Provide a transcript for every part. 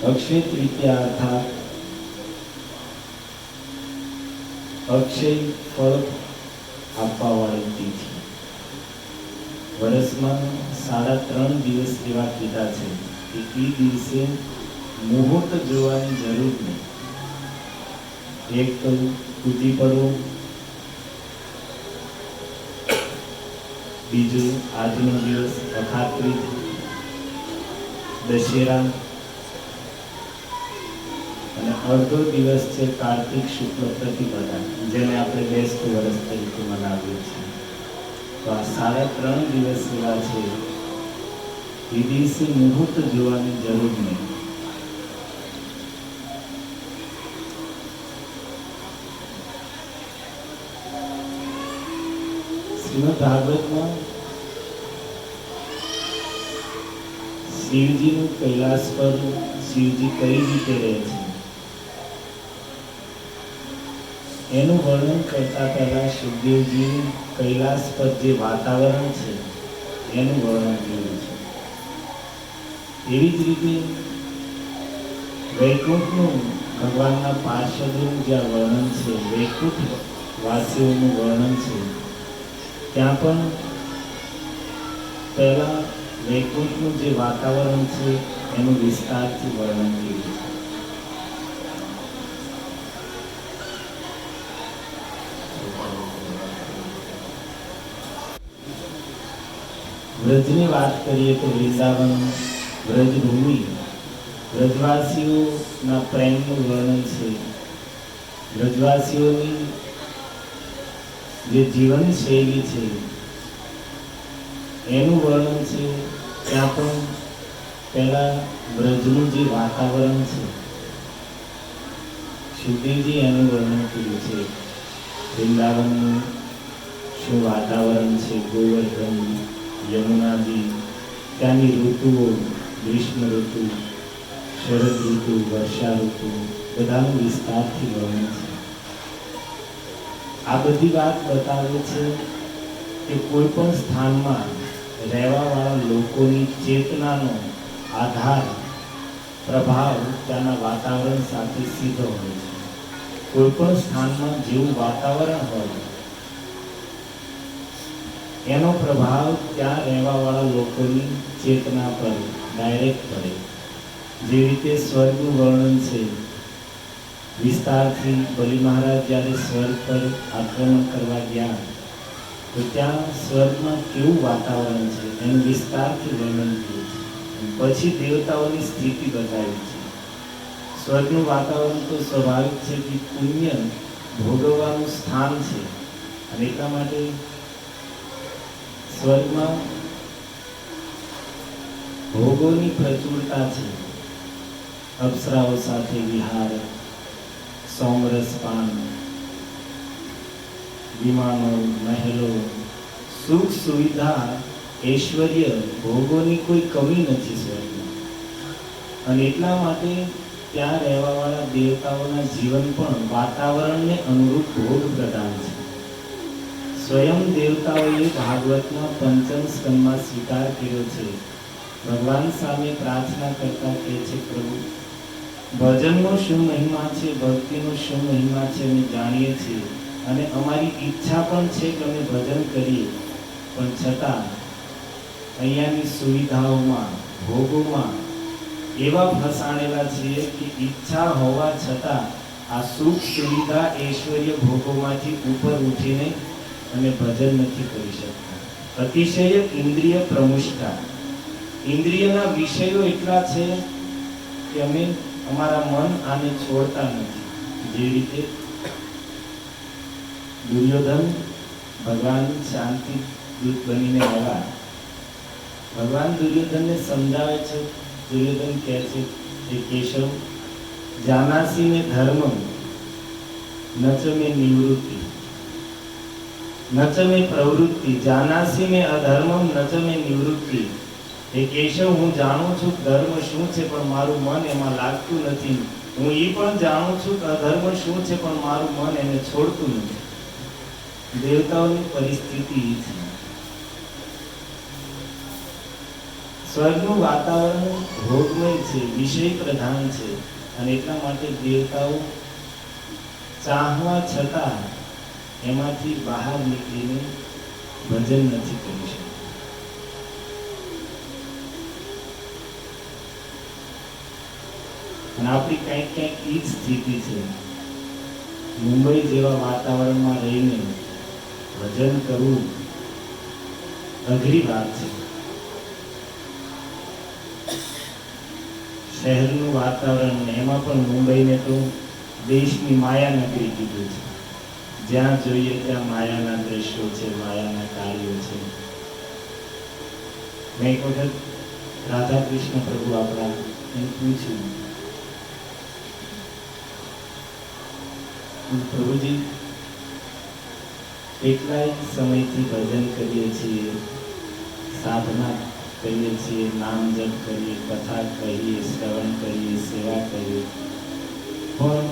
અક્ષય તૃતીયા અર્થાત અક્ષય ફળ આપવાવાળી તિથિ. વર્ષમાં 3.5 દિવસ એવા કીધા છે કે એ દિવસે મુહૂર્ત જોવાની જરૂર નહીં. એક તો તૂટી પડવું, બીજું આજનો દિવસ અખાત્રીજ, દશેરા, અને અડધો દિવસ છે કાર્તિક શુક્લ પ્રતિપદા, જેને આપણે બેસત વર્ષ તરીકે મનાવીએ છીએ. તો આ 3.5 દિવસ એવા છે એ દિવસે મુહૂર્ત જોવાની જરૂર નહીં. શ્રીમદ ભાગવતમાં શિવજીનું કૈલાસ પર શિવજી કઈ રીતે રહે છે એનું વર્ણન કરતા પહેલા સુખદેવજી કૈલાસ પર જે વાતાવરણ છે એનું વર્ણન કર્યું છે. એવી જ રીતે વૈકુંઠનું ભગવાનના પાર્ષદોનું જ્યાં વર્ણન છે, વૈકુંઠ વાસીઓનું વર્ણન છે, ત્યાં પણ પહેલા વૈકુંઠનું જે વાતાવરણ છે એનું વિસ્તારથી વર્ણન કર્યું છે. વ્રજની વાત કરીએ તો વૃંદાવન, વ્રજભૂમિ, વ્રજવાસીઓના પ્રેમનું વર્ણન છે. વ્રજવાસીઓની જે જીવનશૈલી છે એનું વર્ણન છે. ત્યાં પણ પહેલા વ્રજનું જે વાતાવરણ છે, સુખદેવજી એનું વર્ણન કર્યું છે. વૃંદાવનનું શું વાતાવરણ છે, ગોવર્ધન, યમુનાજી, ત્યાંની ઋતુઓ, ગ્રીષ્મ ઋતુ, શરદ ઋતુ, વર્ષા ઋતુ, બધાનું વિસ્તારથી વર્ણન છે. આ બધી વાત બતાવે છે કે કોઈ પણ સ્થાનમાં રહેવાવાળા લોકોની ચેતનાનો આધાર, પ્રભાવ ત્યાંના વાતાવરણ સાથે સીધો હોય છે. કોઈ પણ સ્થાનમાં જેવું વાતાવરણ હોય એનો પ્રભાવ ત્યાં રહેવાવાળા લોકોની ચેતના પર ડાયરેક્ટ પડે. જે રીતે સ્વર્ગનું વર્ણન છે, વિસ્તારથી બલિ મહારાજ જ્યારે સ્વર્ગ પર આક્રમણ કરવા ગયા તો ત્યાં સ્વર્ગમાં કેવું વાતાવરણ છે એનું વિસ્તારથી વર્ણન કર્યું છે. પછી દેવતાઓની સ્થિતિ બતાવી છે. સ્વર્ગનું વાતાવરણ તો સ્વાભાવિક છે કે પુણ્ય ભોગવવાનું સ્થાન છે, અને એટલા માટે સ્વર્ગમાં ભોગોની પ્રચુરતા છે. અપ્સરાઓ સાથે વિહાર, સોમરસ પાન, વિમાનો, મહેલો, સુખ સુવિધા, ઐશ્વર્ય, ભોગોની કોઈ કમી નથી સ્વર્ગમાં. અને એટલા માટે ત્યાં રહેવાવાળા દેવતાઓના જીવન પણ વાતાવરણને અનુરૂપ ભોગ પ્રદાન છે. સ્વયં દેવતાઓએ ભાગવતના 5મ સ્કંદમાં સ્વીકાર કર્યો છે. ભગવાન સામે પ્રાર્થના કરતા કહે છે, પ્રભુ, ભજનનો શું મહિમા છે, ભક્તિનો શું મહિમા છે અમે જાણીએ છીએ, અને અમારી ઈચ્છા પણ છે કે અમે ભજન કરીએ, પણ છતાં અહીંયાની સુવિધાઓમાં, ભોગોમાં એવા ફસાણેલા છીએ કે ઈચ્છા હોવા છતાં આ સુખ સુવિધા, ઐશ્વર્ય, ભોગોમાંથી ઉપર ઉઠીને અમે ભજન નથી કરી શકતા. અતિશય ઇન્દ્રિય પ્રમુષ્ટા, ઇન્દ્રિયના વિષયો એટલા છે કે અમે અમારા મન આને છોડતા નથી. જે રીતે દુર્યોધન ભગવાન શાંતિ દૂત બનીને આવ્યા, ભગવાન દુર્યોધનને સમજાવે છે. દુર્યોધન કહે છે કે કેશવ, જાનાસી ને ધર્મમ ન ચ મે નિવૃત્તિ ન ચ મે પ્રવૃત્તિ, જાનાસી મે અધર્મમ ન ચ મે નિવૃત્તિ. એ કેશવ, હું જાણું છું ધર્મ શું છે પણ મારું મન એમાં લાગતું નથી. હું એ પણ જાણું છું કે અધર્મ શું છે પણ મારું મન એને છોડતું નથી. દેવતાઓની પરિસ્થિતિ છે. સ્વર્ગનું વાતાવરણ ભોગમય છે, વિષય પ્રધાન છે, અને એટલા માટે દેવતાઓ ચાહવા છતાં એમાંથી બહાર નીકળીને ભજન નથી કરી શકતા. અને આપણી કંઈક કંઈક એ જ સ્થિતિ છે. મુંબઈ જેવા વાતાવરણમાં રહીને ભજન કરવું અઘરી વાત છે. શહેરનું વાતાવરણ, એમાં પણ મુંબઈને તો દેશની માયા નગરી કીધું છે. જ્યાં જોઈએ ત્યાં માયાના દ્રશ્યો છે, માયાના કાર્યો છે. મેં એક વખત રાધા કૃષ્ણ પ્રભુ આપણા એને પૂછ્યું, પ્રભુજી કેટલાય સમયથી ભજન કરીએ છીએ, સાધના કરીએ છીએ, નામ જપ કરીએ, કથા કહીએ, શ્રવણ કરીએ, સેવા કરીએ, પણ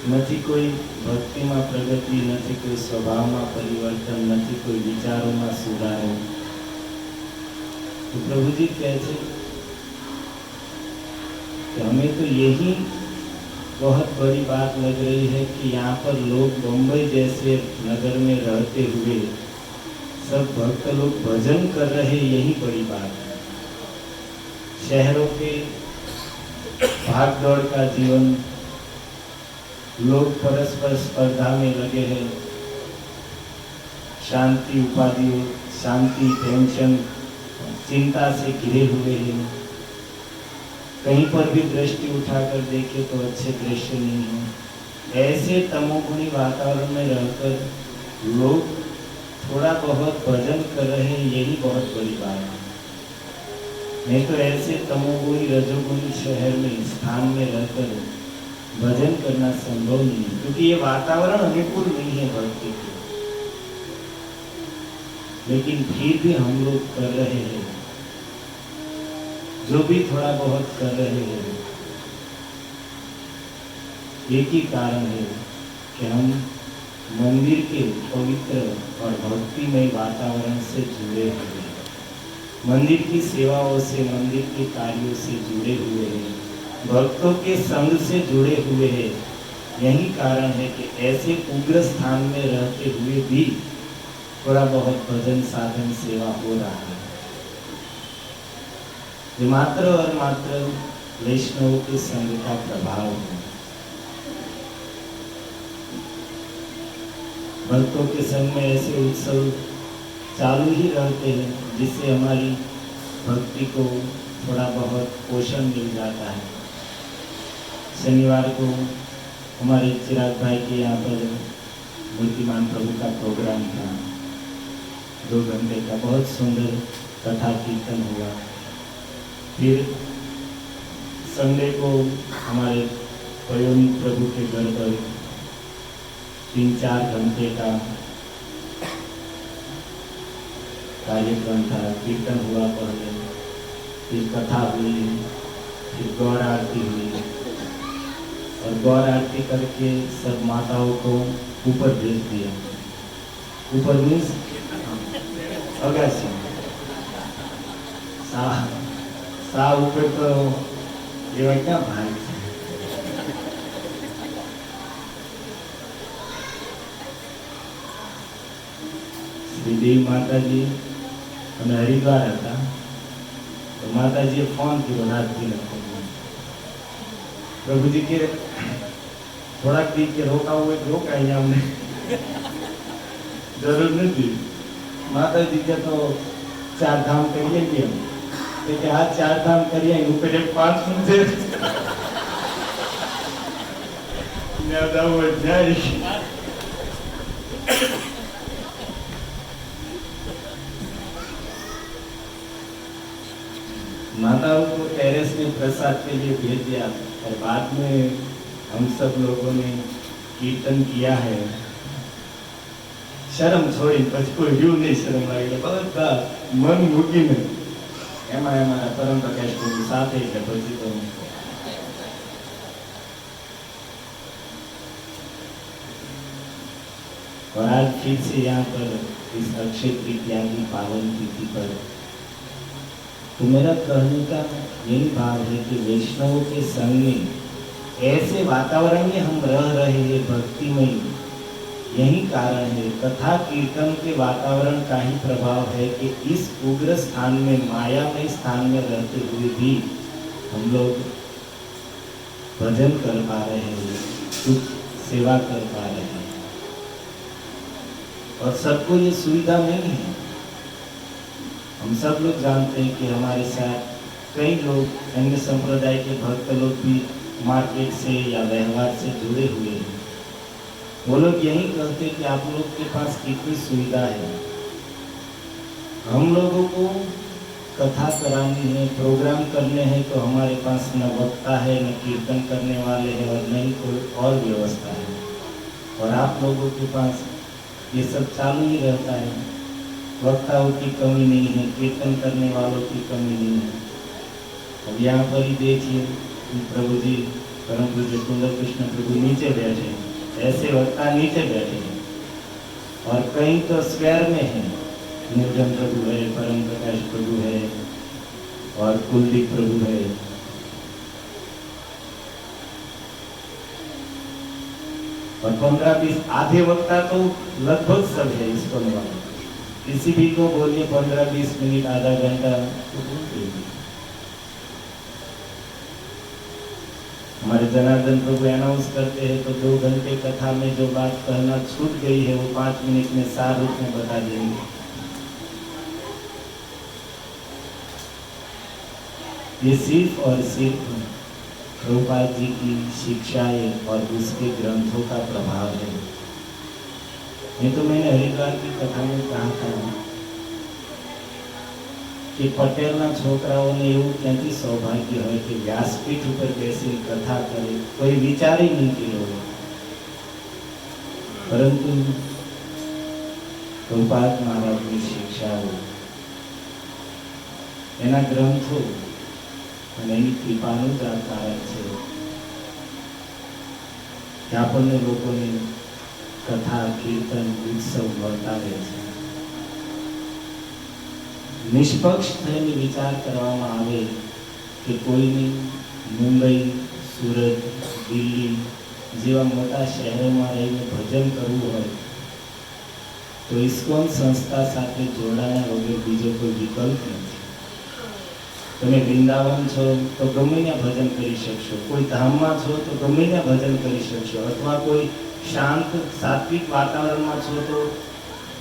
નથી કોઈ ભક્તિમાં પ્રગતિ, નથી કોઈ સ્વભાવમાં પરિવર્તન, નથી કોઈ વિચારોમાં સુધારો. तो प्रभु जी कहते कि हमें तो यही बहुत बड़ी बात लग रही है कि यहाँ पर लोग बम्बई जैसे नगर में रहते हुए सब भक्त लोग भजन कर रहे, यही बड़ी बात है. शहरों के भाग दौड़ का जीवन, लोग परस्पर स्पर्धा में लगे हैं, शांति उपाधियों, शांति टेंशन, चिंता से घिरे हुए हैं. कहीं पर भी दृष्टि उठाकर देखे तो अच्छे दृश्य नहीं है. ऐसे तमोगुणी वातावरण में रहकर लोग थोड़ा बहुत भजन कर रहे हैं, यही बहुत बड़ी बात है. नहीं तो ऐसे तमोगुणी रजोगुणी शहर में, स्थान में रहकर भजन करना संभव नहीं है, क्योंकि ये वातावरण अनुकूल नहीं है भक्ति के. लेकिन फिर भी हम लोग कर रहे हैं. जो भी थोड़ा बहुत कर रहे हैं, एक ही कारण है कि हम मंदिर के पवित्र और भक्तिमय वातावरण से जुड़े हुए हैं, मंदिर की सेवाओं से, मंदिर के कार्यों से जुड़े हुए हैं, भक्तों के संग से जुड़े हुए हैं. यही कारण है कि ऐसे उग्र स्थान में रहते हुए भी थोड़ा बहुत भजन, साधन, सेवा हो रहा है. ये मात्र और मात्र वैष्णव के संग का प्रभाव है. भक्तों के संग में ऐसे उत्सव चालू ही रहते हैं जिससे हमारी भक्ति को थोड़ा बहुत पोषण मिल जाता है. शनिवार को हमारे चिराग भाई के यहाँ पर मूर्तिमान प्रभु का प्रोग्राम था. 2 घंटे का बहुत सुंदर कथा कीर्तन हुआ. फिर संडे को हमारे पयोनी प्रभु के घर पर 3-4 घंटे का कार्यक्रम था. कीर्तन हुआ पहले, फिर कथा हुई, फिर गौर आरती हुई, और गौर आरती करके सब माताओं को ऊपर भेज दिया. ऊपर मीन्स अगासी सा ऊपर तो ये क्या भाई श्रीदेवी माता जी અને હરિદ્વાર હતા. તો માતાજીએ ફોન કર્યો રાતથી. પ્રભુજી કે થોડાક દી કે રોકાવું હોય તો રોકાય, અહીંયા અમને જરૂર નથી. માતાજી કે તો 4 ધામ કરીએ કેમ? કે આ 4 ધામ કરીએ, ઉપર એક 5 મંદિર જાય. माताओं को टेरेस में प्रसाद के लिए भेज दिया, और बाद में हम सब लोगों ने कीर्तन किया है. शर्म छोड़ी પછી કોઈ વ્યૂ નહીં શરમ લાગે, બધા મન મૂકીને એમાં અમારા પરમ પ્રકાશ પ્રભુ સાથે, એટલે પછી તો. और आज फिर से यहाँ पर इस अक्षय तृतीया की पावन तिथि पर तो मेरा कहने का यही भाव है कि वैष्णवों के संग में ऐसे वातावरण में हम रह रहे हैं भक्तिमय, यही कारण है। कथा कीर्तन के वातावरण का ही प्रभाव है कि इस उग्र स्थान में, मायामय स्थान में रहते हुए भी हम लोग भजन कर पा रहे हैं, कुछ सेवा कर पा रहे हैं। और सबको ये सुविधा नहीं है। हम सब लोग जानते हैं कि हमारे साथ कई लोग अन्य संप्रदाय के भक्त लोग भी मार्केट से या व्यवहार से जुड़े हुए हैं। वो लोग यही कहते हैं कि आप लोग के पास कितनी सुविधा है। हम लोगों को कथा करानी है, प्रोग्राम करने हैं, तो हमारे पास न वक्ता है, न कीर्तन करने वाले हैं, और न ही कोई और व्यवस्था है। और आप लोगों के पास ये सब चालू ही रहता है। वक्ताओं की कमी नहीं है, कीर्तन करने वालों की कमी नहीं है। अब यहाँ पर ही देखिए प्रभु जी, परम पूज्य सुंदर कृष्ण प्रभु नीचे बैठे हैं, ऐसे वक्ता नीचे बैठे हैं। और कहीं तो स्क्वायर में है, निर्जन प्रभु है, परम प्रकाश प्रभु है, और कुलदीप प्रभु है। और 15-20 आधे वक्ता तो लगभग सब है इसको वाले। किसी भी को बोलिए 15-20 मिनट, आधा घंटा तो बोल देंगे। हमारे जनार्दन प्रभु अनाउंस करते हैं तो 2 घंटे कथा में जो बात कहना छूट गई है वो 5 मिनट में सार रूप में बता देंगे। ये सिर्फ और सिर्फ प्रभुपाद जी की शिक्षाएं और उसके ग्रंथों का प्रभाव है। ये तो मैंने हरिद्वार की कथा में कहा था कि पटेलना छोकराओने એવું ક્યાંથી સૌભાગ્ય હોય કે વ્યાસપીઠ ઉપર બેસી કથા કરે, કોઈ વિચારી નહીં કર્યો। પરંતુ પ્રભુપાદ મહારાજની શિક્ષાઓ, એના ગ્રંથો અને એની કૃપાનું જ આ કારણ છે કે આપણને લોકોને કથા, કીર્તન, ઉત્સવ મળતા રહે છે। निष्पक्ष थઈને विचार કરવામાં આવે કે કોઈની મુંબઈ, સુરત, દિલ્હી જેવા મોટા શહેરોમાં રહીને ભજન કરવું હોય તો ઇસ્કોન સંસ્થા સાથે જોડાયા વગર બીજો કોઈ વિકલ્પ નથી। તમે વૃંદાવન છો તો ગમે ત્યાં ભજન કરી શકશો, કોઈ ધામમાં છો તો ગમે ત્યાં ભજન કરી શકશો, અથવા કોઈ શાંત સાત્વિક વાતાવરણમાં છો તો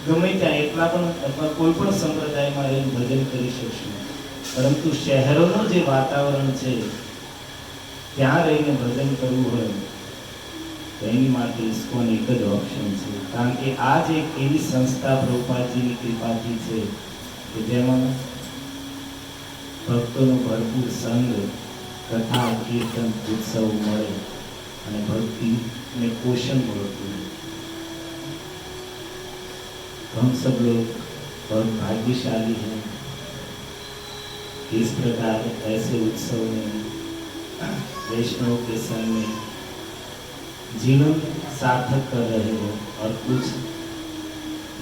ગમે ત્યાં એકલા પણ અથવા કોઈ પણ સંપ્રદાયમાં રહીને ભજન કરી શકશું। પરંતુ શહેરોનું જે વાતાવરણ છે ત્યાં રહીને ભજન કરવું હોય તો એની માટે ઇસ્કોન એક જ ઓપ્શન છે। કારણ કે આ જ એક એવી સંસ્થા પ્રભુપાદજીની કૃપાથી છે કે જેમાં ભક્તોનો ભરપૂર સંગ, કથા, કીર્તન, ઉત્સવ મળે અને ભક્તિને પોષણ મળતું। हम सब लोग बहुत भाग्यशाली हैं कि इस प्रकार ऐसे उत्सव में वैष्णव के संग में जीवन सार्थक कर रहे हो और कुछ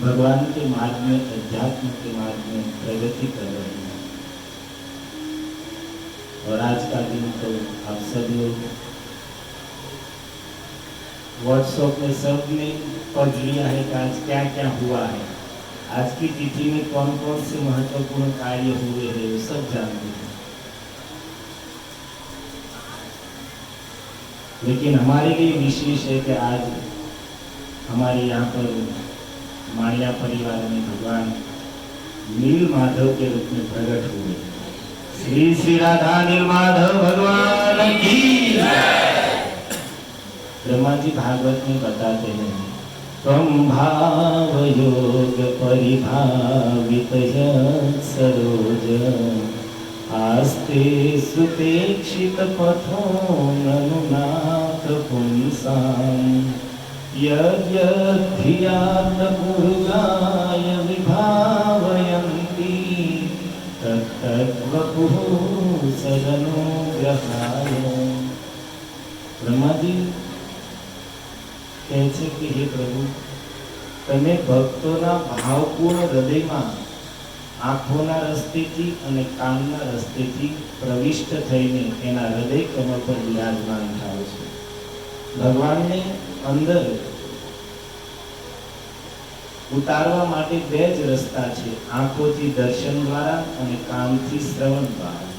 भगवान के मार्ग में, अध्यात्म के मार्ग में प्रगति कर रहे हैं। और आज का दिन तो आप सब लोग व्हाट्सएप में सबने पढ़ लिया है कि आज क्या क्या हुआ है, आज की तिथि में कौन कौन से महत्वपूर्ण कार्य हुए हैं, वो सब जानते हैं। लेकिन हमारे लिए विशेष है कि आज हमारे यहाँ पर माया परिवार में भगवान नील माधव के रूप में प्रकट हुए। श्री श्री राधा नील माधव भगवान की जय। ब्रह्मा जी भागवत में बताते हैं, त्वं भाव योग परिभावित सरोज आस्ते सुपेक्षित पथो ननुनाथ पुंसां यद्यद्धियात् पूर्गाय विभावयन्ति तत्तद्वपुः सदनुग्रहाय। ब्रह्मा जी કહે છે કે હે પ્રભુ, તમે ભક્તોના ભાવપૂર્ણ હૃદયમાં આંખોના રસ્તેથી અને કાનના રસ્તેથી પ્રવિષ્ટ થઈને એના હૃદય કમળ પર વિરાજમાન થાય છે. ભગવાનને અંદર ઉતારવા માટે બે જ રસ્તા છે, આંખોથી દર્શન દ્વારા અને કાનથી શ્રવણ દ્વારા.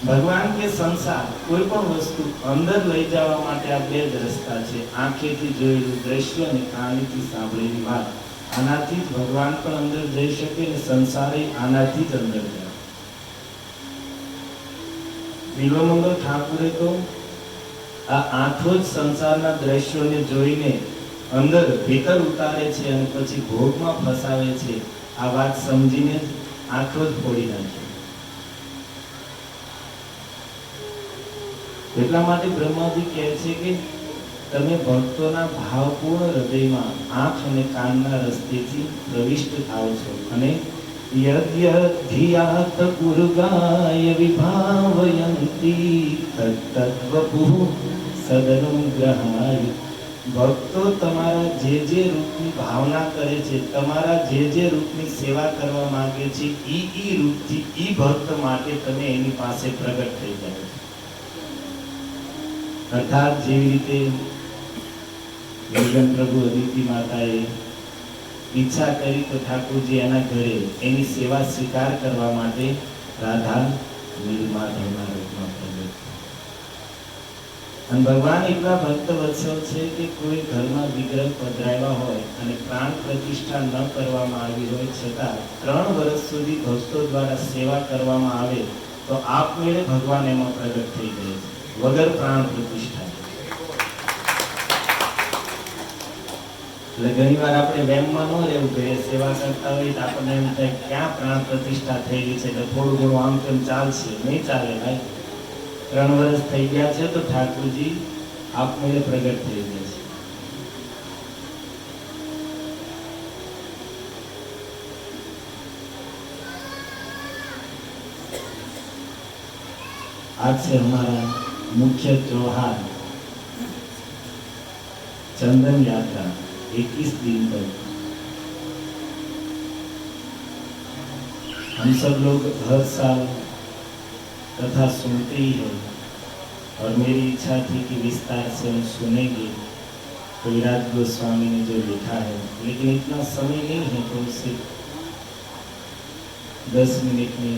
ભગવાન કે સંસાર કોઈ પણ વસ્તુ અંદર લઈ જવા માટે આ બે જ રસ્તા છે, આંખેથી જોયેલું દ્રશ્ય અને કાનથી સાંભળેલી વાત. આનાથી જ ભગવાન પણ અંદર જઈ શકે અને સંસારે આનાથી જ અંદર જાય. બિલ્વમંગલ ઠાકુરે તો આ આંખો જ સંસારના દ્રશ્યોને જોઈને અંદર ભીતર ઉતારે છે અને પછી ભોગમાં ફસાવે છે. આ વાત સમજીને જ આંખો જ ફોડી નાખે. એટલા માટે બ્રહ્માજી કહે છે કે તમે ભક્તોના ભાવપૂર્ણ હૃદયમાં આંખ અને કાનના રસ્તેથી પ્રવિષ્ટ થાઓ છો અને યદ્યધિયાત ગુરુગાય વિભાવયંતી તત્તત્વપુઃ સદનુગ્રહાય. ભક્તો તમારા જે રૂપની ભાવના કરે છે, તમારા જે રૂપની સેવા કરવા માંગે છે, ઈ રૂપથી ઈ ભક્ત માટે તમે એની પાસે પ્રગટ થઈ જાઓ છો. અર્થાત જેવી રીતે યોગન પ્રભુ અદિતિ માતાએ ઈચ્છા કરી તો ઠાકોરજી એના ઘરે એની સેવા સ્વીકાર કરવા માટે રાધા નીલમાધવના રૂપમાં પ્રગટ. અને ભગવાન એટલા ભક્ત વત્સલ છે કે કોઈ ઘરમાં વિગ્રહ પધરાવ્યા હોય અને પ્રાણ પ્રતિષ્ઠા ન કરવામાં આવી હોય છતાં 3 વર્ષ સુધી ભક્તો દ્વારા સેવા કરવામાં આવે તો આપમેળે ભગવાન એમાં પ્રગટ થઈ જાય છે, વગર પ્રાણ પ્રતિષ્ઠા. એટલે ઘણી વાર આપણે વેમમાં ન રહેવું જોઈએ, સેવા કરતા હોય તો આપણને એમ થાય ક્યાં પ્રાણ પ્રતિષ્ઠા થયેલી છે એટલે થોડું ઘણું આમ તેમ ચાલશે. નહીં ચાલે ભાઈ. 3 વર્ષ થઈ ગયા છે તો ઠાકોરજી આપમેળે પ્રગટ થઈ જાય છે. आज से हमारा मुख्य त्योहार चंदन यात्रा 21 दिन तक हम सब लोग हर साल कथा सुनते ही हैं और मेरी इच्छा थी कि विस्तार से हम सुनेंगे कविराज गोस्वामी ने जो लिखा है, लेकिन इतना समय नहीं है तो सिर्फ 10 मिनट में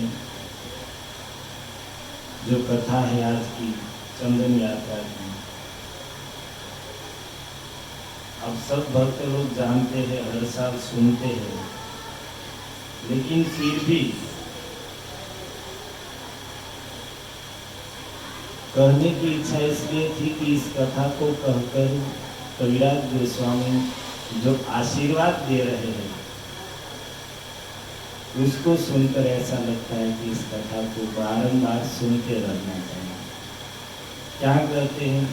जो कथा है आज की चंदन यात्रा की, अब सब भक्त लोग जानते हैं, हर साल सुनते हैं, लेकिन फिर भी कहने की इच्छा इसलिए थी कि इस कथा को कहकर कविराज गोस्वामी जो आशीर्वाद दे रहे हैं उसको सुनकर ऐसा लगता है कि इस कथा को बारंबार सुनते रहना चाहिए. क्या कहते हैं?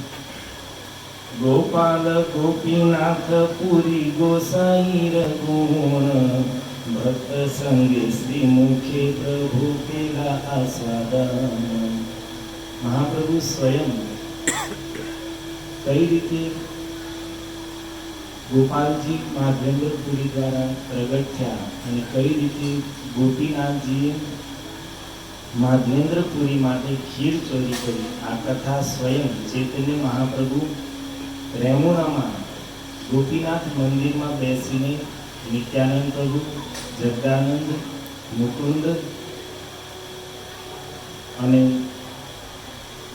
गोपाल गोपीनाथ पुरी गोसाई रघुण भक्त संगे श्री मुखे प्रभु केला आस्वादन. महाप्रभु स्वयं कई रीते गोपालजी माधवेंद्रपुरी द्वारा प्रगट थया અને કઈ રીતે ગોપીનાથજીએ માધવેન્દ્રપુરી માટે ખીર ચોરી કરી. આ કથા સ્વયં ચૈતન્ય મહાપ્રભુ રેમુણામાં ગોપીનાથ મંદિરમાં બેસીને નિત્યાનંદ પ્રભુ, જગદાનંદ, મુકુંદ અને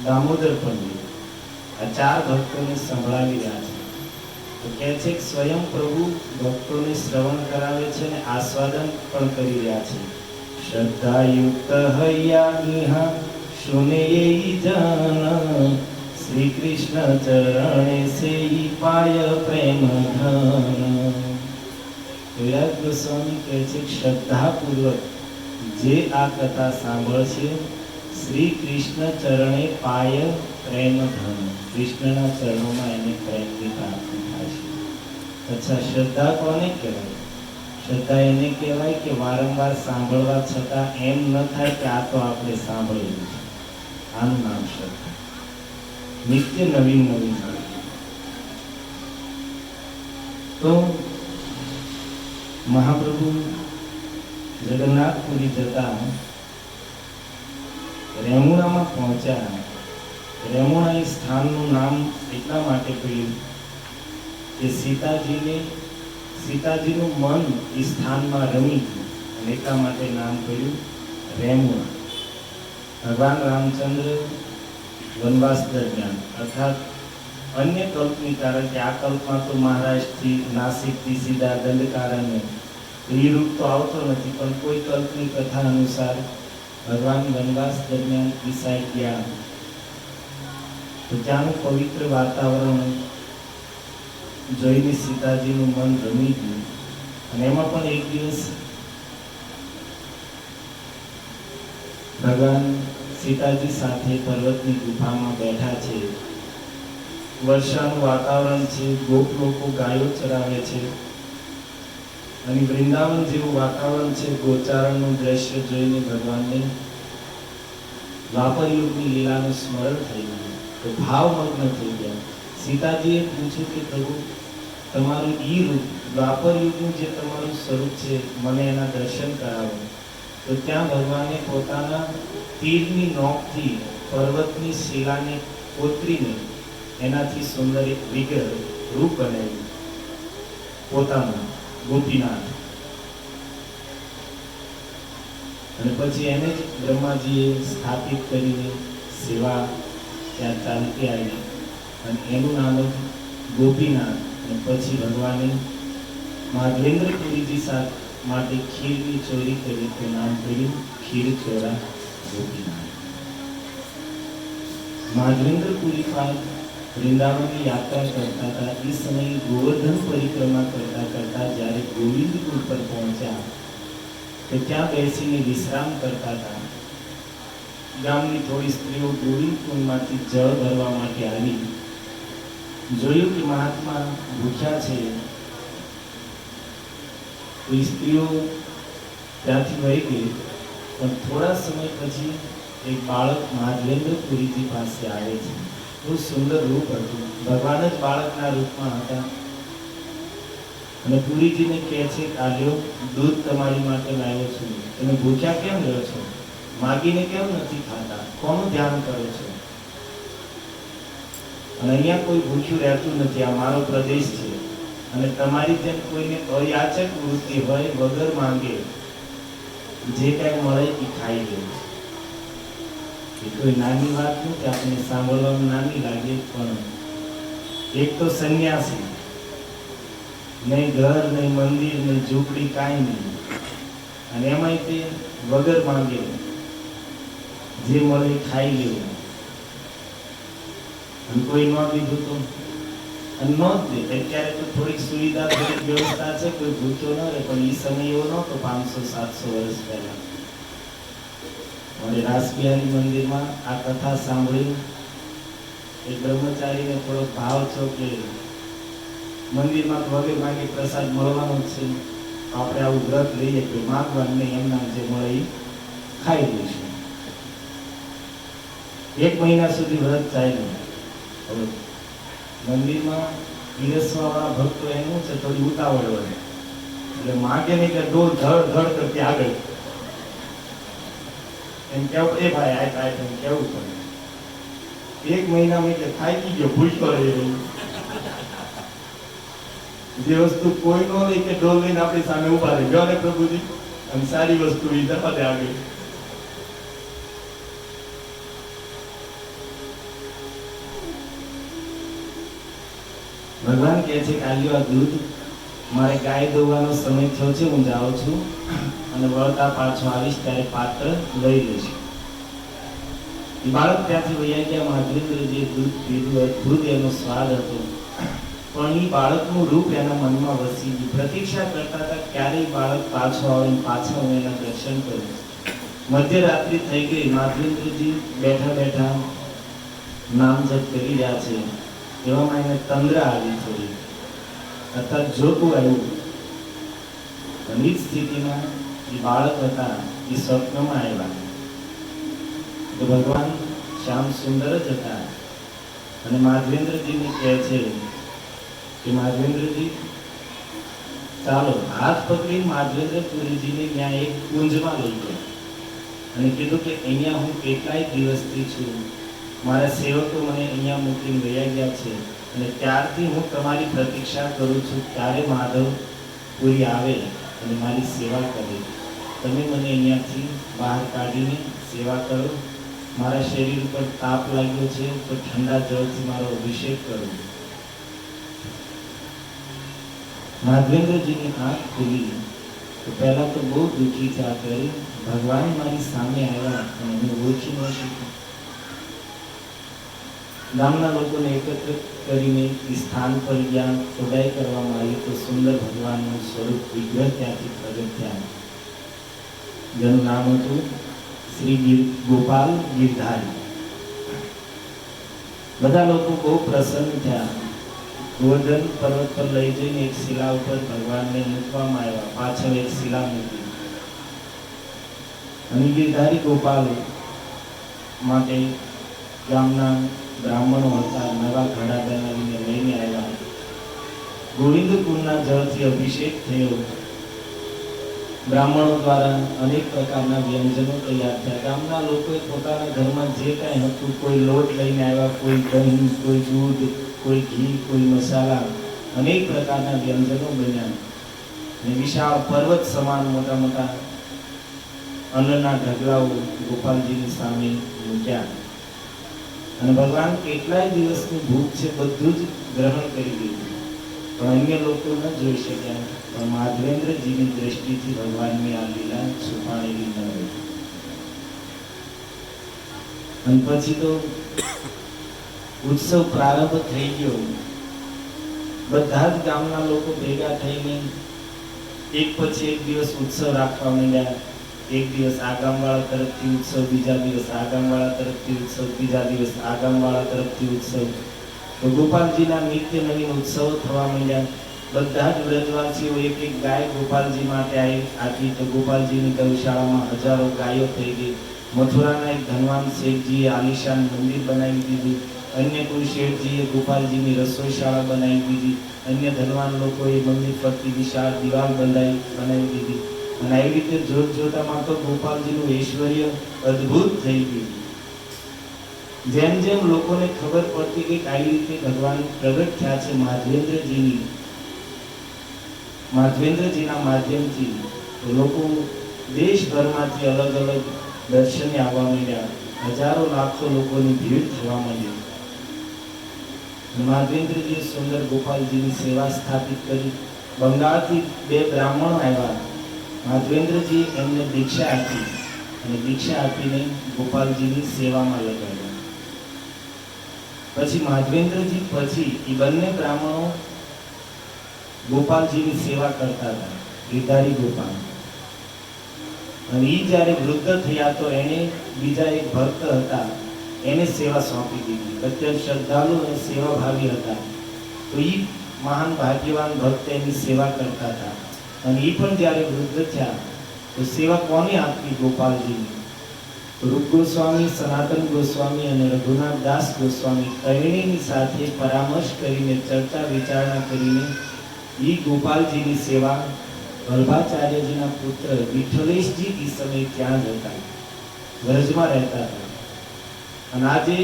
દામોદર પંડિત આ 4 ભક્તોને સંભળાવી રહ્યા છે. તો કહે છે કે સ્વયં પ્રભુ ભક્તોને શ્રવણ કરાવે છે અને આસ્વાદન પણ કરી રહ્યા છે. શ્રદ્ધાયુક્ત હૈયા નિહા સુને જન શ્રી કૃષ્ણ ચરણે સે પાય પ્રેમ ધન. કવિરાજ ગોસ્વામી કહે છે કે શ્રદ્ધાપૂર્વક જે આ કથા સાંભળશે શ્રી કૃષ્ણ ચરણે પાય પ્રેમ ધન, કૃષ્ણના ચરણોમાં એને પ્રેમની પ્રાપ્તિ થાય છે. અચ્છા, શ્રદ્ધા કોને કહેવાય? શ્રદ્ધા એને કહેવાય કે વારંવાર સાંભળવા છતાં એમ ન થાય કે આ તો આપણે સાંભળેલું છે. આનું નામ શ્રદ્ધા. નિત્ય નવીન નવીન. તો મહાપ્રભુ જગન્નાથપુરી જતા રેમુણામાં પહોંચ્યા. રેમુણા એ સ્થાનનું નામ એટલા માટે પડ્યું કે સીતાજીનું મન એ સ્થાનમાં રમી ગયું અને એટલા માટે નામ પડ્યું રેમુણા. ભગવાન રામચંદ્ર વનવાસ દરમિયાન અર્થાત અન્ય કલ્પની કારણ કે આ કલ્પમાં તો મહારાષ્ટ્રથી નાસિકથી સીધા દંડકારણ્ય એ રૂપ તો આવતો નથી, પણ કોઈ કલ્પની કથા અનુસાર ભગવાન વનવાસ દરમિયાન એ સાઈડ ગયા તો ત્યાંનું પવિત્ર વાતાવરણ જોઈને સીતાજીનું મન રમી ગયું. અને એમાં પણ એક દિવસ ભગવાન સીતાજી સાથે પર્વતની ગુફામાં બેઠા છે. વર્ષાનું વાતાવરણ છે, ગોપ લોકો ગાયો ચરાવે છે અને વૃંદાવન જેવું વાતાવરણ છે. ગોચારણનું દ્રશ્ય જોઈને ભગવાનને દ્વાપર યુગની લીલાનું સ્મરણ થઈ ગયું, તો ભાવમગ્ન થઈ ગયા. સીતાજીએ પૂછ્યું કે પ્રભુ, તમારું ઈ રૂપ દ્વાપર યુગનું જે તમારું સ્વરૂપ છે, મને એના દર્શન કરાવો. તો ત્યાં ભગવાને પોતાના તીરની નોકથી પર્વતની શિલાને કોતરીને એનાથી સુંદર એક વિગ્રહ રૂપ બનાવ્યું પોતાનું ગોપીનાથ. અને પછી એને જ બ્રહ્માજીએ સ્થાપિત કરીને સેવા ત્યાં ચાલતી આવી અને એનું નામ જ ગોપીનાથ. અને પછી ભગવાને માધવેન્દ્રપુરીજી સાથે માટે ખીરની ચોરી કરી તો નામ પડ્યું ખીર ચોરા ગોપીનાથ. માધવેન્દ્રપુરી પાસ વૃંદાવનની યાત્રા કરતા હતા. એ સમયે ગોવર્ધન પરિક્રમા કરતા કરતા જ્યારે ગોવિંદપુર પર પહોંચ્યા તો ત્યાં બેસીને વિશ્રામ કરતા હતા. ગામની થોડી સ્ત્રીઓ ગોવિંદપુરમાંથી જળ ભરવા માટે આવી. જોયું કે મહાત્મા ભૂખ્યા છે. તો સ્ત્રીઓ ત્યાંથી વહી ગઈ. પણ થોડા સમય પછી એક બાળક માધવેન્દ્રપુરીજી પાસે આવે છે. બહુ સુંદર રૂપ હતું, ભગવાન જ બાળકના રૂપમાં હતા. અને પુરીજીને કહે છે, આ લ્યો દૂધ તમારી માટે લાવ્યો છું. તમે ભૂખ્યા કેમ રહ્યો છો? માગીને કેમ નથી ખાતા? કોનું ધ્યાન કરો છો? અને અહીંયા કોઈ ભૂખ્યું રહેતું નથી. આ મારો પ્રદેશ છે અને તમારી જેમ કોઈને અયાચક વૃત્તિ હોય, વગર માંગે જે કાંઈ મળે એ ખાઈ લે. એ કોઈ નાની વાત નથી, આપણને સાંભળવામાં નાની લાગે, પણ એક તો સંન્યાસી, નહીં ઘર, નહીં મંદિર, નહીં ઝૂંપડી, કાંઈ નહીં. અને એમાંય તે વગર માંગે જે મળે એ ખાઈ લેવું. અને કોઈ ન દીધું તો અને ન જ દે. અત્યારે તો થોડીક સુવિધા, થોડીક વ્યવસ્થા છે, કોઈ ભૂખ્યો ન રહે, પણ એ સમય એવો નહોતો 500-700 વર્ષ પહેલા. અને રાસબિહારી મંદિરમાં આ કથા સાંભળી એક બ્રહ્મચારીને થોડો ભાવ છો કે મંદિરમાં વગર માંગે પ્રસાદ મળવાનો જ છે, આપણે આવું વ્રત લઈએ કે માગવાનું નહીં, એમના જે મળે એ ખાઈ લઈશું. 1 મહિના સુધી વ્રત ચાલ્યું. હવે મંદિરમાં પીરસવાવાળા ભક્તો એનું છે થોડી ઉતાવળ હોય, એટલે માગે નહીં કે ડોલ ધડ ધડ કરતી આગળ એમ કેવું, એ ભાઈ આ કાંઈ એમ કેવું પડે. 1 મહિનામાં એટલે થાકી ગયો, ભૂખ્યો રહી. જે વસ્તુ કોઈ નો લઈ કે ડોલ લઈને આપણી સામે ઉભા રહી ગયો ને પ્રભુજી, અને સારી વસ્તુ એ જવા દે આગળ. ભગવાન કહે છે કે આલ્યો આ દૂધ, મારે ગાય દોવાનો સમય થયો છે, હું જાઉં છું અને વળતા પાછો આવીશ ત્યારે પાત્ર લઈ લઈશ. એ બાળક ત્યાંથી વૈયા ગયા. માધવેન્દ્રજીએ દૂધ પીધું, અદભુત એનો સ્વાદ હતો, પણ એ બાળકનું રૂપ એના મનમાં વસી ગયું. પ્રતીક્ષા કરતા હતા ક્યારે બાળક પાછો આવે, પાછા હું એના દર્શન કરું. મધ્યરાત્રિ થઈ ગઈ. માધવેન્દ્રજી બેઠા બેઠા નામ જપ કરી રહ્યા છે. એવામાં એને તંદ્રા આવી થોડી, અર્થાત જોતું આવ્યું. અને એ સ્થિતિમાં એ બાળક હતા એ સ્વપ્નમાં આવ્યા. તો ભગવાન શ્યામ સુંદર જ હતા. અને માધવેન્દ્રજીને કહે છે કે માધવેન્દ્રજી, ચાલો હાથ પકડી માધવેન્દ્રપુરીજીને ત્યાં એક કુંજમાં લઈ ગયા અને કીધું કે અહીંયા હું કેટલાય દિવસથી છું, મારા સેવકો મને અહીંયા મૂકીને વયા ગયા છે અને ત્યારથી હું તમારી પ્રતીક્ષા કરું છું, ત્યારે માધવપુરી આવે અને મારી સેવા કરે. તમે મને અહીંયાથી બહાર કાઢીને સેવા કરો. મારા શરીર ઉપર તાપ લાગ્યો છે તો ઠંડા જળથી મારો અભિષેક કરો. માધવેન્દ્રજીની આંખ ખુલી તો પહેલા તો બહુ દુઃખી થયા કરી, ભગવાન મારી સામે આવ્યા અને હું ઓળખી ન શક્યો. ગામના લોકોને એકત્ર કરીને સ્થાન પર ગયા, ખોદાઈ કરવામાં આવી તો સુંદર ભગવાનનું સ્વરૂપ વિગ્રહ ત્યાંથી પ્રગટ થયા, જેનું નામ હતું શ્રી ગોપાલ ગિરધારી. બધા લોકો બહુ પ્રસન્ન થયા. ગોવર્ધન પર્વત પર લઈ જઈને એક શિલા ઉપર ભગવાનને મૂકવામાં આવ્યા, પાછળ એક શિલા મૂકી અને ગિરધારી ગોપાલ માટે ગામના બ્રાહ્મણો હતા, નવા ઘડા બનાવીને લઈને આવ્યા. ગોવિંદ કુંડના જળથી અભિષેક થયો. બ્રાહ્મણો દ્વારા અનેક પ્રકારના વ્યંજનો તૈયાર થયા. ગામના લોકોએ પોતાના ઘરમાં જે કાંઈ હતું, કોઈ લોટ લઈને આવ્યા, કોઈ દહીં, કોઈ દૂધ, કોઈ ઘી, કોઈ મસાલા, અનેક પ્રકારના વ્યંજનો બન્યા અને વિશાળ પર્વત સમાન મોટા મોટા અન્નના ઢગલાઓ ગોપાલજીની સામે મૂક્યા અને ભગવાન કેટલાય દિવસની ભૂખ છે બધું જ ગ્રહણ કરી લીધું, પણ અન્ય લોકો ન જોઈ શક્યા. પણ માધવેન્દ્રજીની દ્રષ્ટિથી ભગવાનની આ લીલા છુપાયેલી ન રહી. અને પછી તો ઉત્સવ પ્રારંભ થઈ ગયો. બધા જ ગામના લોકો ભેગા થઈને એક પછી એક દિવસ ઉત્સવ રાખવા માંડ્યા. એક દિવસ આ ગામવાળા તરફથી ઉત્સવ, બીજા દિવસ આ ગામવાળા તરફથી ઉત્સવ, બીજા દિવસ આ ગામવાળા તરફથી ઉત્સવ. તો ગોપાલજીના નિત્ય નવીન ઉત્સવો થવા માંડ્યા. બધા જ વ્રજવાસીઓ એક એક ગાય ગોપાલજી માટે આપી તો ગોપાલજીની ગૌશાળામાં હજારો ગાયો થઈ ગઈ. મથુરાના એક ધનવાન શેઠજીએ આલિશાન મંદિર બનાવી દીધું. અન્ય કોઈ શેઠજીએ ગોપાલજીની રસોઈશાળા બનાવી દીધી. અન્ય ધનવાન લોકોએ મંદિર પરથી વિશાળ દિવાલ બનાવી દીધી. અને આવી રીતે જોત જોતામાં તો ગોપાલજીનું ઐશ્વર્ય અદ્ભુત થઈ ગયું. જેમ જેમ લોકોને ખબર પડતી કે આવી રીતે ભગવાન પ્રગટ થયા છે માધવેન્દ્રજીના માધ્યમથી, તો લોકો દેશભરમાંથી અલગ અલગ દર્શને આવવા માંડ્યા. હજારો લાખો લોકોની ભીડ થવા માંડી. માધવેન્દ્રજીએ સુંદર ગોપાલજીની સેવા સ્થાપિત કરી. બંગાળથી બે બ્રાહ્મણો આવ્યા. માધવેન્દ્રજી એમને દીક્ષા આપી અને દીક્ષા આપીને ગોપાલજીની સેવામાં લગાડ્યા. પછી માધવેન્દ્રજી પછી એ બંને બ્રાહ્મણો ગોપાલજીની સેવા કરતા હતા, ગિરધારી ગોપાલ. અને એ જ્યારે વૃદ્ધ થયા તો એને બીજા એક ભક્ત હતા એને સેવા સોંપી દીધી. અત્યંત શ્રદ્ધાળુ અને સેવાભાવી હતા. તો એ મહાન ભાગ્યવાન ભક્ત એની સેવા કરતા હતા. અને એ પણ જ્યારે વૃદ્ધ થયા તો સેવા કોને આપી? ગોપાલજીની. રૂપ ગોસ્વામી, સનાતન ગોસ્વામી અને રઘુનાથ દાસ ગોસ્વામી ત્રણેયની સાથે પરામર્શ કરીને, ચર્ચા વિચારણા કરીને એ ગોપાલજીની સેવા વલ્ભાચાર્યજીના પુત્ર વિઠ્ઠલેશજી એ સમયે ત્યાં જ હતા, વ્રજમાં રહેતા હતા. અને આજે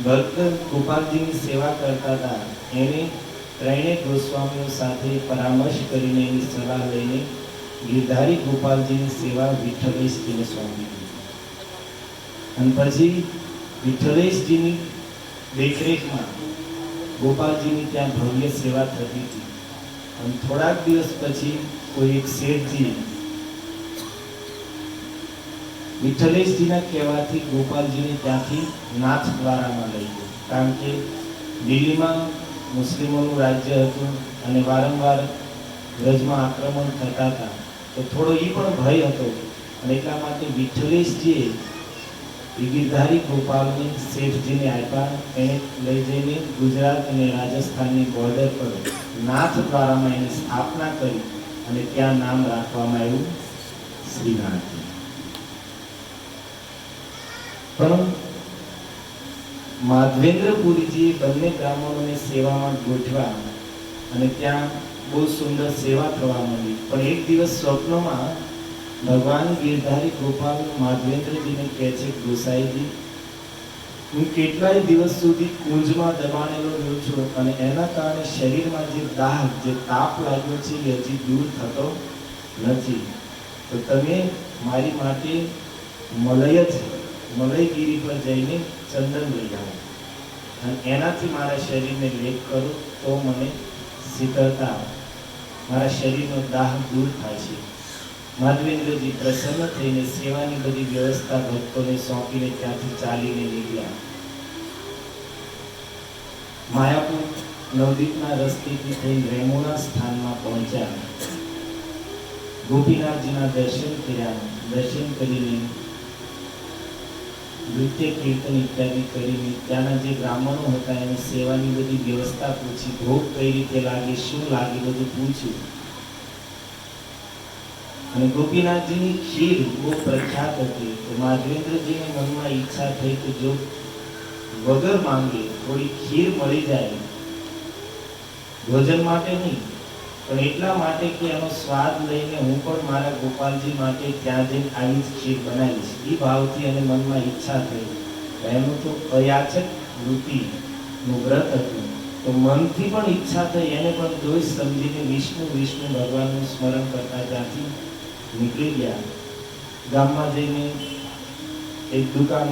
ભક્ત ગોપાલજીની સેવા કરતા હતા એને ત્રણેય ગોસ્વામીઓ સાથે પરામર્શ કરીને એની સલાહ લઈને ગિરધારી ગોપાલજીની સેવા વિઠ્ઠલેશજીને સોંપી દીધી. અને પછી વિઠ્ઠલેશજીની દેખરેખમાં ગોપાલજીની ત્યાં ભવ્ય સેવા થતી હતી. અને થોડાક દિવસ પછી કોઈ એક શેઠજી વિઠ્ઠલેશજીના કહેવાથી ગોપાલજીને ત્યાંથી નાથ દ્વારામાં લઈ ગયો. કારણ કે દિલ્હીમાં મુસ્લિમોનું રાજ્ય હતું અને વારંવાર વ્રજમાં આક્રમણ થતા હતા, તો થોડો એ પણ ભય હતો. અને એટલા માટે વિઠ્ઠલેશજીએ ગિરધારી ગોપાલને શેઠજીને આપ્યા. એને લઈ જઈને ગુજરાત અને રાજસ્થાનની બોર્ડર પર નાથ દ્વારામાં એની સ્થાપના કરી અને ત્યાં નામ રાખવામાં આવ્યું શ્રીનાથ. પણ માધવેન્દ્રપુરીજીએ બંને બ્રાહ્મણોને સેવામાં ગોઠવા અને ત્યાં બહુ સુંદર સેવા થવા માંડી. પણ એક દિવસ સ્વપ્નમાં ભગવાન ગિરધારી ગોપાલ માધવેન્દ્રજીને કહે છે, ગોસાઈજી, હું કેટલાય દિવસ સુધી કુંજમાં દબાણેલો રહ્યો છું અને એના કારણે શરીરમાં જે દાહ, જે તાપ લાગ્યો છે એ હજી દૂર થતો નથી. તો તમે મારી માટે મલયગીરી પર જઈને ચંદન લઈ આવો અને એનાથી મારા શરીરને લેપ કરો તો મને શીતળતા, મારા શરીરનો દાહ દૂર થાય છે. માધવેન્દ્રજી પ્રસન્ન થઈને સેવાની બધી વ્યવસ્થા ભક્તોને સોંપીને ત્યાંથી ચાલીને નીકળ્યા. માયાપુર નવદીપના રસ્તેથી થઈને રેમુના સ્થાનમાં પહોંચ્યા. ગોપીનાથજીના દર્શન કર્યા. દર્શન કરીને નૃત્ય કીર્તન ઇત્યાદિ કરીને ત્યાંના જે બ્રાહ્મણો હતા એની સેવાની બધી વ્યવસ્થા પૂછી, ભોગ કઈ રીતે લાગે, શું લાગે, બધું પૂછ્યું. અને ગોપીનાથજીની ખીર બહુ પ્રખ્યાત હતી. તો માધવેન્દ્રજીને મનમાં ઈચ્છા થઈ કે જો વગર માંગે થોડી ખીર મળી જાય, ભોજન માટે નહીં પણ એટલા માટે કે એનો સ્વાદ લઈને હું પણ મારા ગોપાલજી માટે ત્યાં જઈને આવી જ ખીર બનાવીશ, એ ભાવથી અને મનમાં ઈચ્છા થઈ. એનું તો અયાચક વૃત્તિનું વ્રત હતું, તો મનથી પણ ઈચ્છા થઈ. એને પણ દોષ સમજીને વિષ્ણુ ભગવાનનું સ્મરણ કરતા ત્યાંથી નીકળી ગયા. ગામમાં જઈને એક દુકાન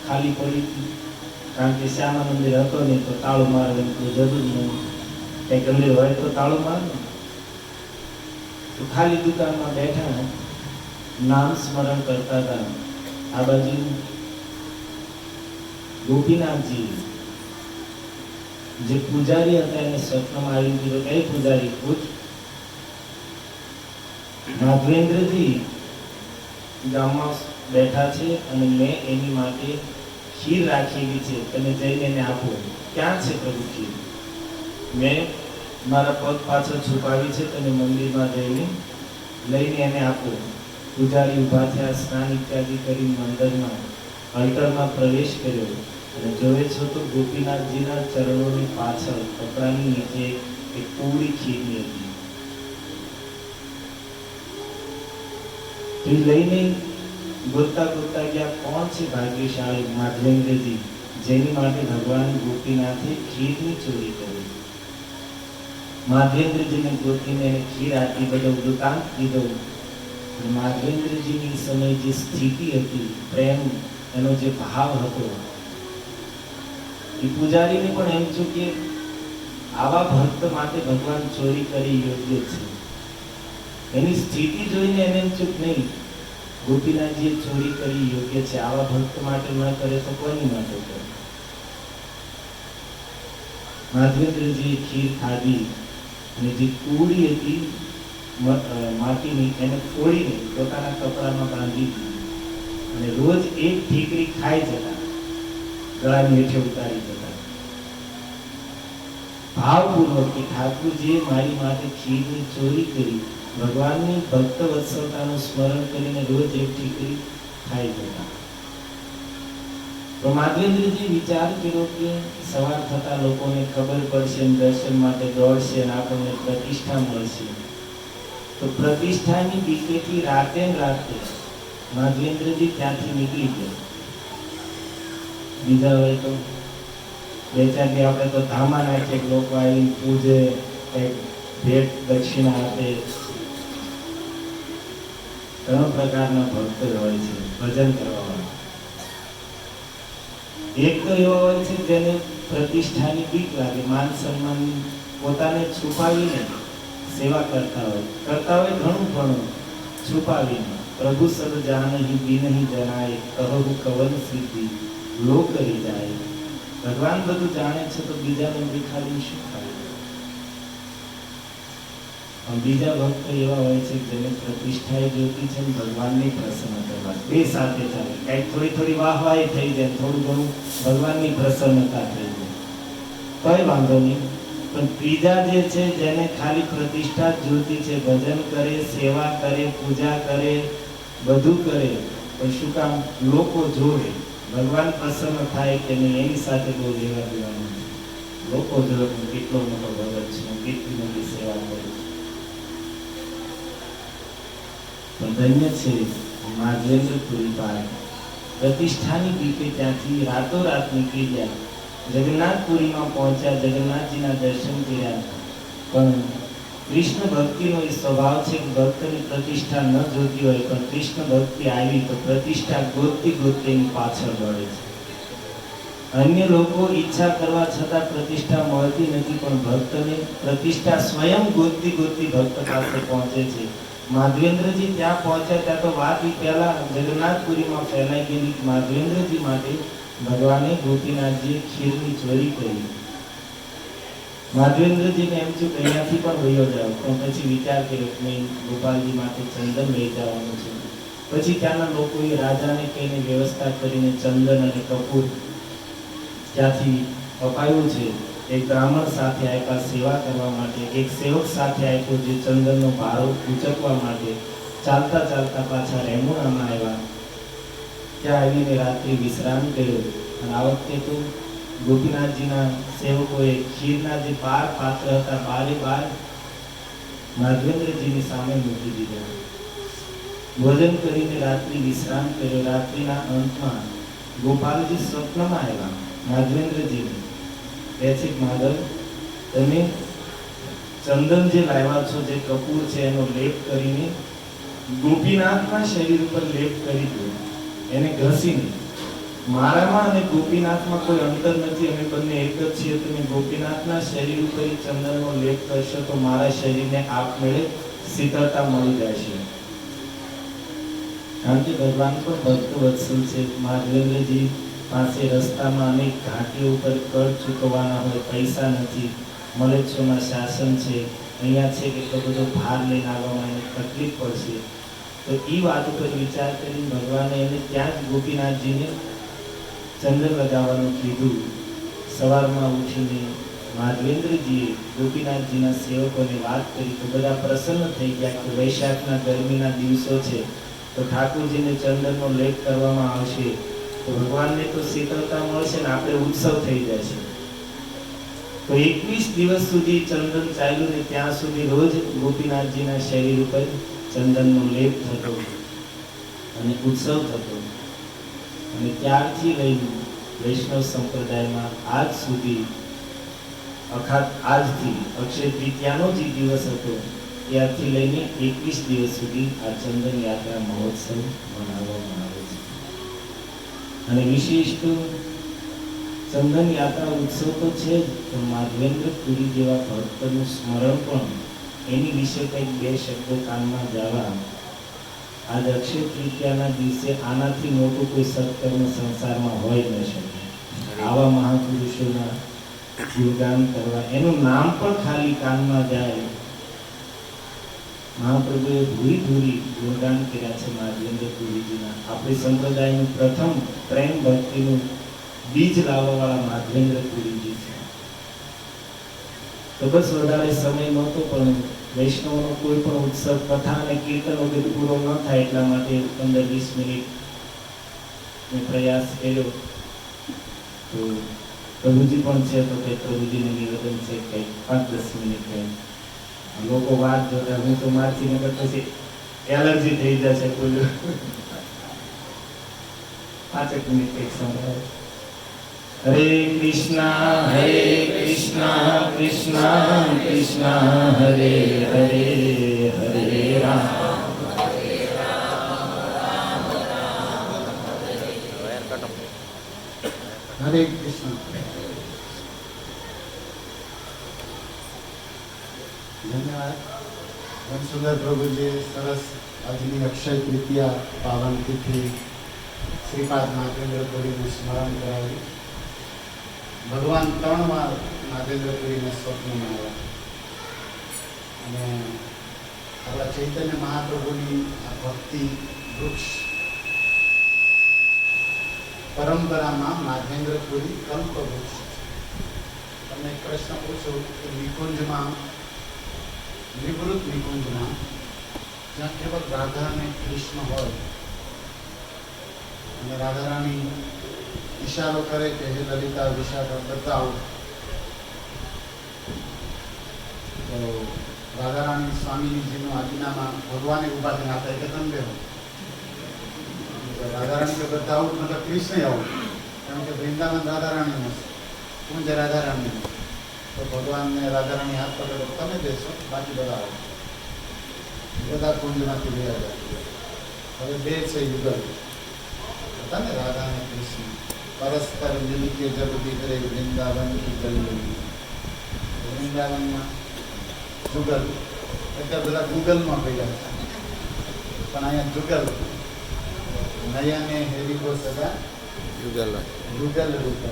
ખાલી પડી હતી, કારણ કે શ્યામા મંદિર હતો નહીં તો તાળું મારવાની કોઈ જરૂર નહીં. કંઈક મંદિર હોય તો તાળું મારે. તો ખાલી દુકાનમાં બેઠા નામ સ્મરણ કરતા હતા. આ બાજુ ગોપીનાથજી જે પૂજારી હતા એને સ્વપ્નમાં આવી કીધું, કઈ પૂજારી પૂછ. માધવેન્દ્રજી ગામમાં બેઠા છે અને મેં એની માટે ખીર રાખેલી છે, તમે જઈને એને આપો. ક્યાં છે પ્રભુ ખીર? મેં મારા પગ પાછળ છુપાવી છે, તમે મંદિરમાં જઈને લઈને એને આપો. પૂજારી ઊભા થયા, સ્નાન ઇત્યાદિ કરી મંદિરમાં અલ્ટરમાં પ્રવેશ કર્યો અને જોવે છો તો ગોપીનાથજીના ચરણોની પાછળ કપડાની નીચે એક પૂરી ખીરની હતી. લઈને ગોતતા ગયા, કોણ છે ભાગ્યશાળી માધવેન્દ્રજી જેની માટે ભગવાન ગોપીનાથે ખીરની ચોરી કરી. માધવેન્દ્રજીને ગોતીને એને ખીર આપી, બધો વૃત્તાંત કીધો. માધવેન્દ્રજીની સમય જે સ્થિતિ હતી, પ્રેમ, એનો જે ભાવ હતો, એ પૂજારીને પણ એમ છું કે આવા ભક્ત માટે ભગવાન ચોરી કરી યોગ્ય છે. એની સ્થિતિ જોઈને એને એમ ચૂક નહીં, ગોપીનાથજીએ ચોરી કરી યોગ્ય છે, આવા ભક્ત માટે ન કરે તો કોની માટે કરે. માધવેન્દ્રજીએ ખીર ખાધી અને જે કુડી હતી માટીની એને ફોડીને પોતાના કપડામાં બાંધી દીધી અને રોજ એક ઠીકરી ખાઈ જતા, ગળાની હેઠે ઉતારી જતા, ભાવપૂર્વક કે ઠાકુરજીએ મારી માટે ખીરની ચોરી કરી. ભગવાનની ભક્ત વત્સલતાનું સ્મરણ કરીને રોજ એક ઠીકરી ખાઈ જતા. તો માધવેન્દ્રજી વિચાર કર્યો કે સવાર થતા લોકોને ખબર પડશે, દર્શન માટે દોડશે અને આપણને પ્રતિષ્ઠા મળશે. તો પ્રતિષ્ઠાની બીકેથી રાતે માધવેન્દ્રજી ત્યાંથી નીકળી ગયા. બીજા હોય તો બે ચાર દી આપણે તો ધામા નાખીએ, લોકો આવીને પૂજે, કંઈક ભેટ દક્ષિણા આપે. ત્રણ પ્રકારના ભક્તો હોય છે ભજન કરવા. એક તો એવો હોય છે જેને પ્રતિષ્ઠાની બીક લાગે, માન સન્માન પોતાને છુપાવીને સેવા કરતા હોય ઘણું છુપાવીને. પ્રભુ સદ જાનહી બીનહી જણાય, કહું કવન સિદ્ધિ લો કરી જાય. ભગવાન બધું જાણે છે તો બીજાને દેખાડીને શું થાય. બીજા ભક્ત એવા હોય છે જેને પ્રતિષ્ઠા જોતી છે ને ભગવાનની પ્રસન્ન કરવા, બે સાથે ચાલે. કઈક થોડી વાહવાહી થઈ જાય, થોડું ઘણું ભગવાનની પ્રસન્નતા થઈ જાય કઈ વાંધો નહીં. પણ ત્રીજા જે છે જેને ખાલી પ્રતિષ્ઠા જોતી છે, ભજન કરે, સેવા કરે, પૂજા કરે, બધું કરે, પણ શું કામ? લોકો જોવે, ભગવાન પ્રસન્ન થાય કે નહીં એની સાથે બહુ લેવા દેવાનું. લોકો જોડે હું કેટલો મોટો ભગત છું, કેટલી મોટી સેવા કરું છું. પણ ધન્ય છે માધવેન્દ્રપુરી પાર પ્રતિષ્ઠાની દીપે ત્યાંથી રાતોરાત નીકળી ગયા. જગન્નાથપુરીમાં પહોંચ્યા, જગન્નાથજીના દર્શન કર્યા. પણ કૃષ્ણ ભક્તિનો એ સ્વભાવ છે કે ભક્તની પ્રતિષ્ઠા ન જોતી હોય, પણ કૃષ્ણ ભક્તિ આવી તો પ્રતિષ્ઠા ગોતતી ગોતતી એની પાછળ દોડે છે. અન્ય લોકો ઈચ્છા કરવા છતાં પ્રતિષ્ઠા મળતી નથી, પણ ભક્તને પ્રતિષ્ઠા સ્વયં ગોતતી ગોતતી ભક્ત પાસે પહોંચે છે. માધવેન્દ્રજી ત્યાં પહોંચ્યા ત્યાં તો વાત એ પહેલા જગન્નાથપુરીમાં ફેલાઈ ગયેલી. માધવેન્દ્રજી માટે ભગવાને ગોપીનાથજીએ ખીરની ચોરી કરી. માધવેન્દ્રજીને એમ થયું કે અહીંયાથી પણ વયો જાવ, પણ પછી વિચાર કર્યો કે નહીં, ગોપાલજી માટે ચંદન લઈ જવાનું છે. પછી ત્યાંના લોકોએ રાજાને કહીને વ્યવસ્થા કરીને ચંદન અને કપૂર ત્યાંથી અપાયું છે. એક બ્રાહ્મણ સાથે આપ્યા સેવા કરવા માટે, એક સેવક સાથે આપ્યો જે ચંદનનો ભારો ઉચકવા માટે. ચાલતા ચાલતા પાછા રેમુણામાં આવ્યા. ત્યાં આવીને રાત્રિ વિશ્રામ કર્યો. અને આ વખતે તો ગોપીનાથજીના સેવકોએ ખીરના જે 12 પાત્ર હતા, 12 માધવેન્દ્રજીની સામે મૂકી દીધા. ભોજન કરીને રાત્રિ વિશ્રામ કર્યો. રાત્રિના અંતમાં ગોપાલજી સ્વપ્નમાં આવ્યા માધવેન્દ્રજીને. કહે છે, માધવ, તમે ચંદન જે લાવ્યા છો, જે કપૂર છે, એનો લેપ કરીને ગોપીનાથના શરીર ઉપર લેપ કરી દો, એને ઘસીને. મારામાં અને ગોપીનાથમાં કોઈ અંતર નથી, અમે બંને એક જ છીએ. તમે ગોપીનાથના શરીર ઉપર ચંદનનો લેપ કરશો તો મારા શરીરને આપમેળે શીતળતા મળી જશે. કારણ કે ભગવાન પણ ભક્ત વત્સલ છે. માધવેન્દ્રજી પાસે રસ્તામાં અનેક ઘાટીઓ ઉપર કર ચૂકવવાના હોય, પૈસા નથી, મલેચ્છોના શાસન છે, અહીંયા છે કે એટલો બધો ભાર લઈને આવવામાં એને તકલીફ પડશે. તો એ વાત ઉપર વિચાર કરીને ભગવાને એને ત્યાં જ ગોપીનાથજીને ચંદન લગાવવાનું કીધું. સવારમાં ઉઠીને માધવેન્દ્રજીએ ગોપીનાથજીના સેવકોને વાત કરી તો બધા પ્રસન્ન થઈ ગયા કે વૈશાખના ગરમીના દિવસો છે તો ઠાકોરજીને ચંદનનો લેપ કરવામાં આવશે તો ભગવાનને તો શીતળતા મળશે ને આપણે ઉત્સવ થઈ જશે. તો 21 દિવસ સુધી ચંદન ચાલ્યું ને ત્યાં સુધી રોજ ગોપીનાથજીના શરીર ઉપર ચંદનનો લેપ થતો અને ઉત્સવ થતો. અને ત્યારથી લઈને વૈષ્ણવ સંપ્રદાયમાં આજ સુધી આજથી અક્ષય તૃતીયાનો જે દિવસ હતો ત્યારથી લઈને 21 દિવસ સુધી આ ચંદન યાત્રા મહોત્સવ મનાવવામાં આવે છે. અને વિશેષ તો ચંદન યાત્રા ઉત્સવ તો છે જ, તો માધવેન્દ્રપુરી જેવા ભક્તનું સ્મરણ પણ, એની વિશે કંઈક 2 શબ્દો કાનમાં જવા. આજ અક્ષય તૃતીયાના દિવસે આનાથી મોટું કોઈ સત્કર્મ સંસારમાં હોય ન શકે. આવા મહાપુરુષોના ગુણગાન કરવા, એનું નામ પણ ખાલી કાનમાં જાય. મહાપ્રભુએ ભૂરી ગુણગાન કર્યા છે માધવેન્દ્રપુરીજીના. આપણી સંપ્રદાયનું પ્રથમ પ્રેમ ભક્તિનું બીજ લાવવાવાળા માધવેન્દ્રપુરીજી છે. તો બસ વધારે સમય નહોતો, પણ વૈષ્ણવનો કોઈ પણ ઉત્સવ, કથા અને કીર્તન વગર પૂરો ન થાય એટલા માટે 15-20 મિનિટ મેં પ્રયાસ કર્યો. તો પ્રભુજી પણ છે તો કંઈક પ્રભુજીને નિવેદન છે, કંઈક 5-10 મિનિટ કંઈક. લોકો વાત જોતા, હું તો મારથી નગર પછી એલર્જી થઈ જશે. બોલો 5 મિનિટ કંઈક સંભળાય. હરે કૃષ્ણ કૃષ્ણ કૃષ્ણ હરે હરે, હરે રામ હરે કૃષ્ણ. ધન્યવાદ વંશુધર પ્રભુજી. સરસ આજની અક્ષય તૃતીયા પાવન તિથિ શ્રીપાદ માધવેન્દ્રપુરીનું સ્મરણ કરાવ્યું. ભગવાન 3 વાર માધવેન્દ્રપુરીને સ્વપ્નમાં આવ્યા અને આપણા ચૈતન્ય મહાપ્રભુની આ ભક્તિ વૃક્ષ પરંપરામાં માધવેન્દ્રપુરી કલ્પવૃક્ષ. તમને એક પ્રશ્ન પૂછું કે નિકુંજમાં, નિવૃત્ત નિકુંજમાં જ્યાં કેવળ રાધા અને કૃષ્ણ હોય અને રાધારાણી ઈશારો કરે કે હે લલિતા વિશાખા બતાવો, તો રાધારાણી સ્વામીજીનું આજ્ઞામાં ભગવાને ઊભા થઈને આપે કે તમે બેહો. તો રાધારાણી કે બધા આવું મતલબ કૃષ્ણ આવું, કારણ કે વૃંદાવન રાધારાણીનું છે, કુંજ રાધારાણીનું. તો ભગવાનને રાધારાણી હાથ પકડે તમે બેસો, બાકી બધા આવો. બધા કુંજમાંથી ગયા જાય. હવે બે છે યુગલ હતા ને, રાધા અને કૃષ્ણ. પરસ્પર મિલ કે જબ દીકરે વૃંદાવન કી ગલી. વૃંદાવનમાં જુગલ એટલે બધા ગૂગલમાં પડ્યા છે, પણ અહીંયા જુગલ નયને હેરી કો સદા યુગલ જુગલ રૂપ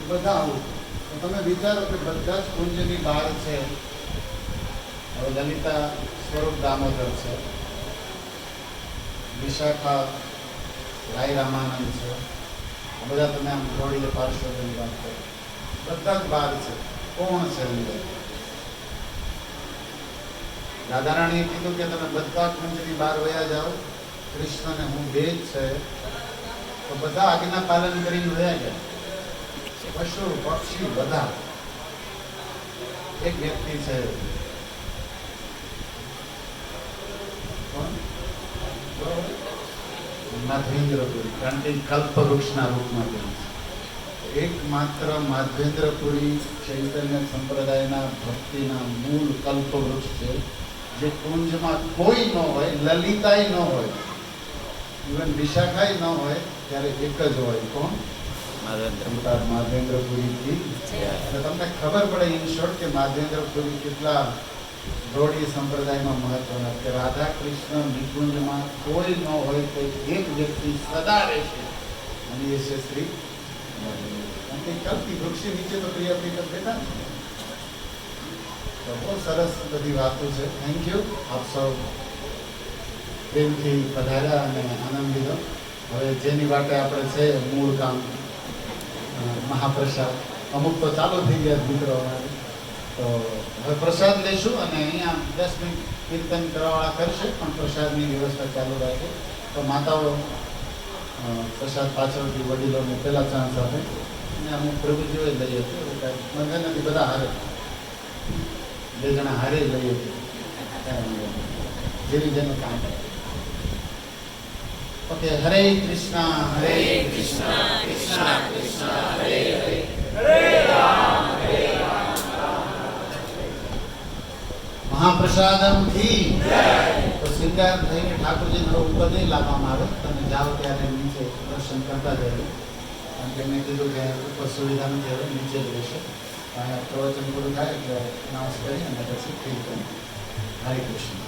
બધા આવું. તો તમે વિચારો કે બધા જ કુંજની બહાર છે. હવે લલિતા સ્વરૂપ દામોદર છે, વિશાખા રાય રામાનંદ છે, આ બધા તમે આમ જોડીને પાર્શ્વની વાત કરો, બધા જ બહાર છે. કોણ છે અંદર? રાધારાણીએ કીધું કે તમે બધા કુંજની બહાર વયા જાઓ, કૃષ્ણને હું બે જ છે. તો બધા આજ્ઞા પાલન કરીને વયા ગયા, પશુ પક્ષી બધા. એક વ્યક્તિ છે, માધવેન્દ્રપુરી, કારણ કે કલ્પવૃક્ષના રૂપમાં બન્યું છે. એકમાત્ર માધવેન્દ્રપુરી ચૈતન્ય સંપ્રદાયના ભક્તિના મૂળ કલ્પવૃક્ષ છે, જે કુંજમાં કોઈ ન હોય, લલિતાય ન હોય, ઇવન વિશાખાય ન હોય, ત્યારે એક જ હોય. કોણ? માધવેન્દ્રપુરી. એટલે તમને ખબર પડે ઇન શોર્ટ કે માધવેન્દ્રપુરી કેટલા ગૌડી સંપ્રદાયમાં મહત્વના, કે રાધા કૃષ્ણ નિકુંજમાં કોઈ ન હોય તો એક વ્યક્તિ સદા રહેશે, અને એ છે શ્રી કારણ કે કલ્પી વૃક્ષી નીચે તો પ્રિય પ્રિય બેઠા ને. તો બહુ સરસ બધી વાતો છે. Thank you. આપ સૌ પ્રેમથી પધાર્યા અને આનંદ લીધો. હવે જેની વાટે આપણે છે મૂળ કામ મહાપ્રસાદ, અમુક તો ચાલુ થઈ ગયા મિત્રો. તો હવે પ્રસાદ લઈશું અને અહીંયા 10 મિનિટ કીર્તન કરવાવાળા કરશે, પણ પ્રસાદની વ્યવસ્થા ચાલુ રાખે. તો માતાઓ પ્રસાદ પાછળથી વડીલોને પહેલા ચાન્સ આપે, અને અમુક પ્રભુજીઓ લઈએ છીએ. મને નથી, બધા હારે, 2 જણા હારે લઈએ છીએ, જેવી જેનું કામ. ઓકે. હરે કૃષ્ણ હરે કૃષ્ણ કૃષ્ણ કૃષ્ણ હરે હરે હરે રામ હરે રામ મહાપ્રસાદમ થી તો શૃંગાર થઈને ઠાકોરજીનો ઉપર નહીં લાવવામાં આવે. તમે જાઓ ત્યારે નીચે દર્શન કરતા જજો, કારણ કે મેં કીધું કે ઉપર સુવિધા નથી, હવે નીચે જ રહેશે. પ્રવચન પૂરું થાય એટલે અનાઉન્સ કરી અને પછી કીર્તન. હરે કૃષ્ણ.